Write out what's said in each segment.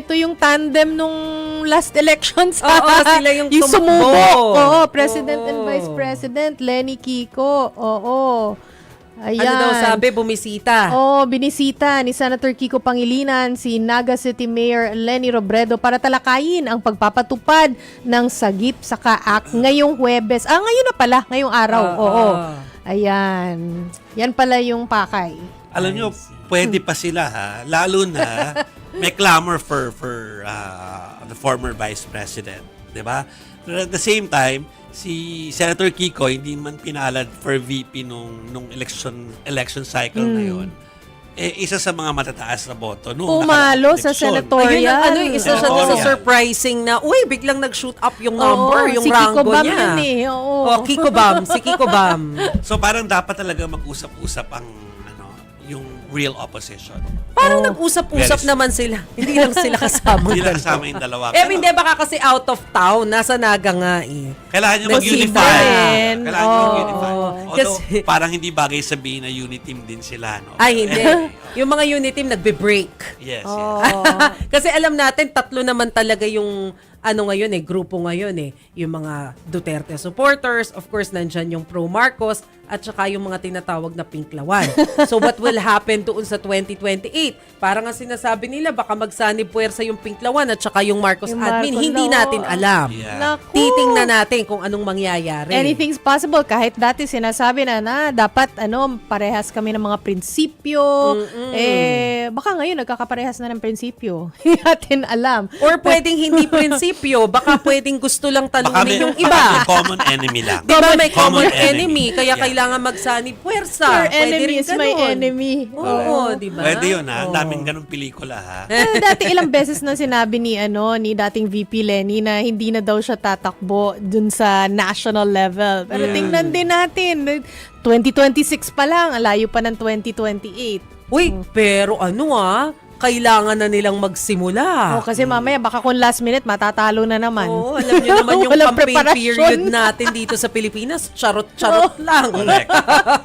ito yung tandem nung last elections. Oo, sila yung sumubok. Oo, President and Vice President, Lenny Kiko. Oo. Ayan. Ano daw sabi, bumisita? Binisita ni Senator Kiko Pangilinan si Naga City Mayor Lenny Robredo para talakayin ang pagpapatupad ng Sagip sa Act ngayong Huwebes. Ngayon na pala, ngayong araw. Ayan. Yan pala yung pakay. Alam nyo, pwede pa sila lalo na may clamor for the former Vice President. Diba? But at the same time, si Senator Kiko hindi man pinalad for VP nung election cycle na yun. Isa sa mga matataas na boto nung pumalo sa senatorial. Isa siya sa surprising na, biglang nag-shoot up yung number, yung si rango Kiko Bam niya. yun eh. Kiko Bam, si Kiko Bam. So parang dapat talaga mag-usap-usap ang yung real opposition. Parang nag-usap-usap naman sila. Hindi lang sila kasama. Hindi lang kasama yung dalawa. Hindi, baka kasi out of town. Nasa Naga nga eh. Kailangan nyo mag-unify. Kailangan nyo mag-unify. Although, parang hindi bagay sabihin na uniteam din sila. No? Ay, hindi. Yung mga uniteam nagbe-break. Yes. Kasi alam natin, tatlo naman talaga yung ngayon grupo ngayon yung mga Duterte supporters, of course nandyan yung pro-Marcos at saka yung mga tinatawag na pinklawan. So what will happen doon sa 2028? Parang ang sinasabi nila baka magsanib puwersa yung pinklawan at saka yung Marcos admin. Hindi natin alam. Yeah. Titingnan natin kung anong mangyayari. Anything's possible. Kahit dati sinasabi na dapat parehas kami ng mga prinsipyo. Baka ngayon nagkakaparehas na ng prinsipyo. Hindi natin alam. Or pwedeng hindi prinsipyo, baka pwedeng gusto lang talunin yung iba. Baka may common enemy lang. Diba may common enemy, kaya kailangan magsanib puwersa. Your Pwede enemy rin is my ganun. enemy. Oo, diba? Pwede yun Ang daming ganung pelikula Dati ilang beses na sinabi ni dating VP Lenny na hindi na daw siya tatakbo dun sa national level. Pero tingnan din natin, 2026 pa lang, layo pa ng 2028. Uy, pero kailangan na nilang magsimula. Kasi mamaya baka kung last minute matatalo na naman. Oo, alam niyo naman yung Walang campaign preparasyon. period natin dito sa Pilipinas, charot-charot lang. Correct.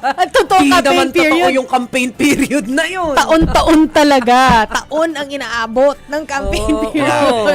At totoo Hindi campaign naman period. totoo yung campaign period na yun. Taon-taon talaga. Taon ang inaabot ng campaign period.